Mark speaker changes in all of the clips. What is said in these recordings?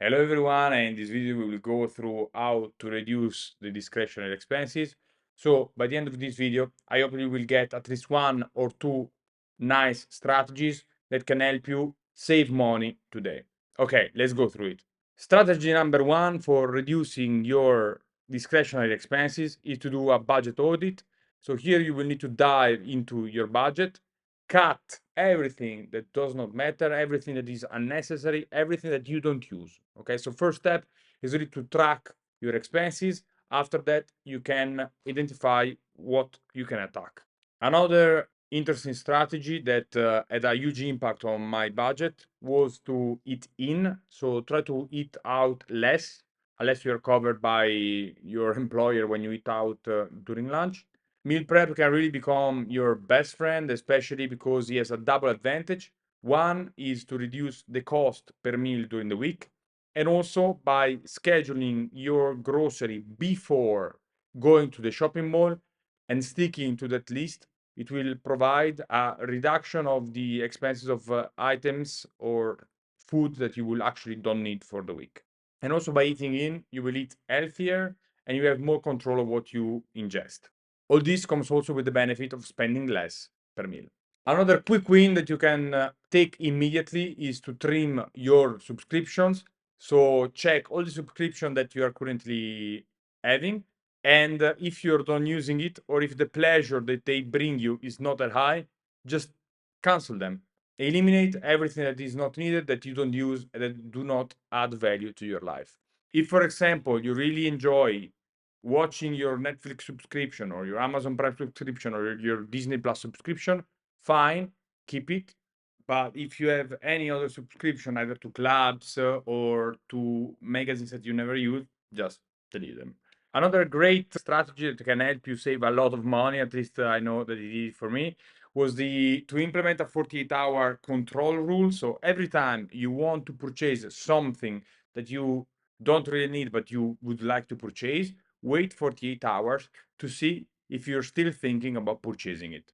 Speaker 1: Hello everyone, and in this video we will go through how to reduce the discretionary expenses. So by the end of this video, I hope you will get at least one or two nice strategies that can help you save money today. Okay, let's go through it. Strategy number one for reducing your discretionary expenses is to do a budget audit. So here you will need to dive into your budget, cut everything that does not matter, everything that is unnecessary, everything that you don't use. Okay, so first step is really to track your expenses. After that, you can identify what you can attack. Another interesting strategy that had a huge impact on my budget was to eat in. So try to eat out less, unless you're covered by your employer when you eat out during lunch. Meal prep can really become your best friend, especially because he has a double advantage. One is to reduce the cost per meal during the week, and also by scheduling your grocery before going to the shopping mall and sticking to that list, it will provide a reduction of the expenses of items or food that you will actually don't need for the week. And also by eating in, you will eat healthier and you have more control of what you ingest. All this comes also with the benefit of spending less per meal. Another quick win that you can take immediately is to trim your subscriptions. So check all the subscription that you are currently having. And if you're done using it, or if the pleasure that they bring you is not that high, just cancel them. Eliminate everything that is not needed, that you don't use, and that do not add value to your life. If, for example, you really enjoy watching your Netflix subscription or your Amazon Prime subscription or your Disney Plus subscription, fine, keep it. But if you have any other subscription, either to clubs or to magazines that you never use, just delete them. Another great strategy that can help you save a lot of money, at least I know that it is for me, was to implement a 48-hour control rule. So every time you want to purchase something that you don't really need but you would like to purchase, wait 48 hours to see if you're still thinking about purchasing it.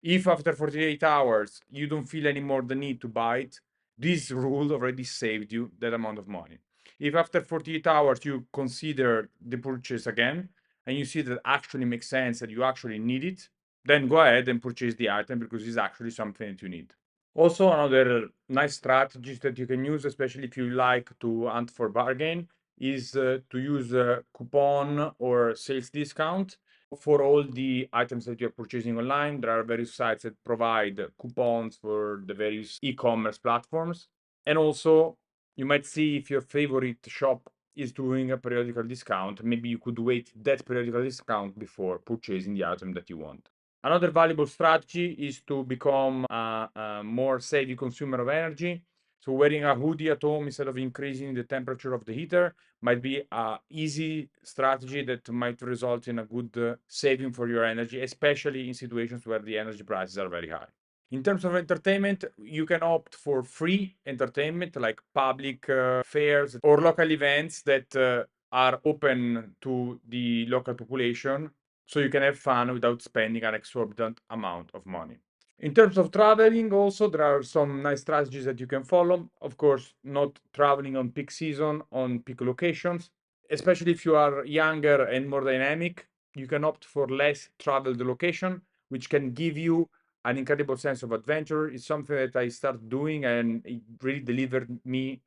Speaker 1: If after 48 hours you don't feel anymore the need to buy it, this rule already saved you that amount of money. If after 48 hours you consider the purchase again and you see that actually makes sense, that you actually need it, then go ahead and purchase the item because it's actually something that you need. Also, another nice strategies that you can use, especially if you like to hunt for bargain, is to use a coupon or sales discount for all the items that you're purchasing online. There are various sites that provide coupons for the various e-commerce platforms. And also, you might see if your favorite shop is doing a periodical discount. Maybe you could wait that periodical discount before purchasing the item that you want. Another valuable strategy is to become a more savvy consumer of energy. So wearing a hoodie at home instead of increasing the temperature of the heater might be a easy strategy that might result in a good saving for your energy, especially in situations where the energy prices are very high. In terms of entertainment, you can opt for free entertainment like public fairs or local events that are open to the local population, so you can have fun without spending an exorbitant amount of money. In terms of traveling, also, there are some nice strategies that you can follow. Of course, not traveling on peak season, on peak locations, especially if you are younger and more dynamic. You can opt for less traveled location, which can give you an incredible sense of adventure. It's something that I started doing and it really delivered me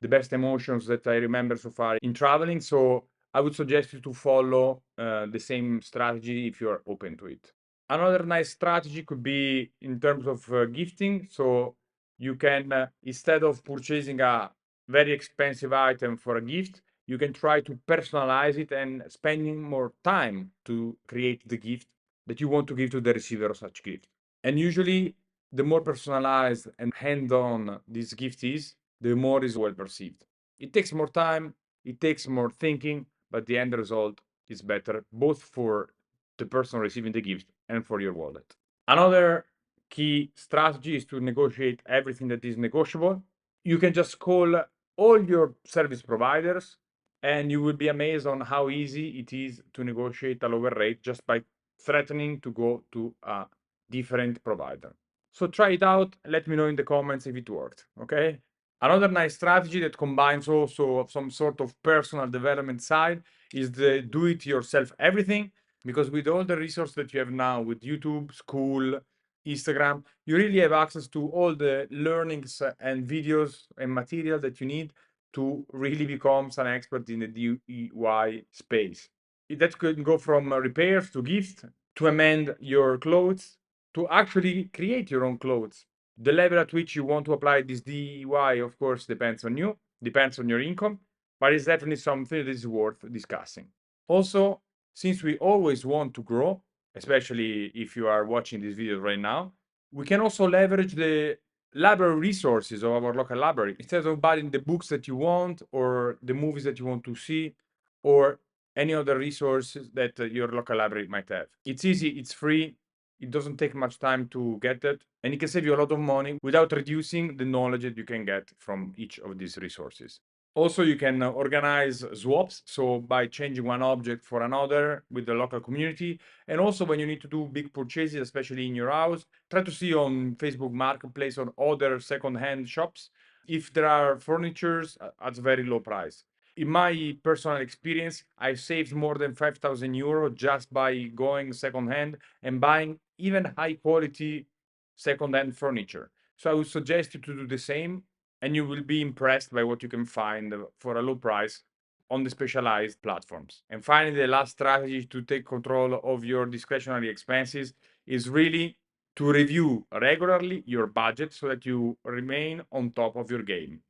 Speaker 1: the best emotions that I remember so far in traveling. So I would suggest you to follow the same strategy if you're open to it. Another nice strategy could be in terms of gifting. So you can, instead of purchasing a very expensive item for a gift, you can try to personalize it and spending more time to create the gift that you want to give to the receiver of such gift. And usually, the more personalized and hand-on this gift is, the more is well perceived. It takes more time, it takes more thinking, but the end result is better, both for the person receiving the gift and for your wallet. Another key strategy is to negotiate everything that is negotiable. You can just call all your service providers and you will be amazed on how easy it is to negotiate a lower rate just by threatening to go to a different provider. So try it out. Let me know in the comments if it worked. Okay. Another nice strategy that combines also some sort of personal development side is the do-it-yourself everything. Because with all the resources that you have now with YouTube, school, Instagram, you really have access to all the learnings and videos and material that you need to really become an expert in the DIY space. That could go from repairs to gifts, to amend your clothes, to actually create your own clothes. The level at which you want to apply this DIY, of course, depends on you, depends on your income, but it's definitely something that is worth discussing. Also, since we always want to grow, especially if you are watching this video right now, we can also leverage the library resources of our local library. Instead of buying the books that you want or the movies that you want to see or any other resources that your local library might have. It's easy, it's free, it doesn't take much time to get that, and it can save you a lot of money without reducing the knowledge that you can get from each of these resources. Also, you can organize swaps, so by changing one object for another with the local community. And also, when you need to do big purchases, especially in your house, try to see on Facebook Marketplace or other second-hand shops if there are furnitures at very low price. In my personal experience, I've saved more than 5,000 euro just by going second-hand and buying even high-quality second-hand furniture. So I would suggest you to do the same, and you will be impressed by what you can find for a low price on the specialized platforms. And finally, the last strategy to take control of your discretionary expenses is really to review regularly your budget so that you remain on top of your game.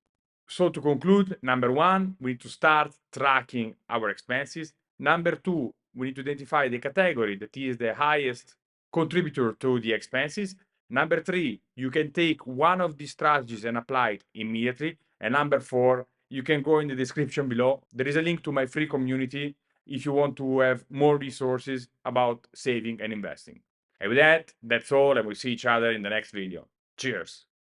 Speaker 1: So to conclude, number one, we need to start tracking our expenses. Number two, we need to identify the category that is the highest contributor to the expenses. Number three, you can take one of these strategies and apply it immediately. And number four, you can go in the description below. There is a link to my free community if you want to have more resources about saving and investing. And with that, that's all, and we'll see each other in the next video. Cheers.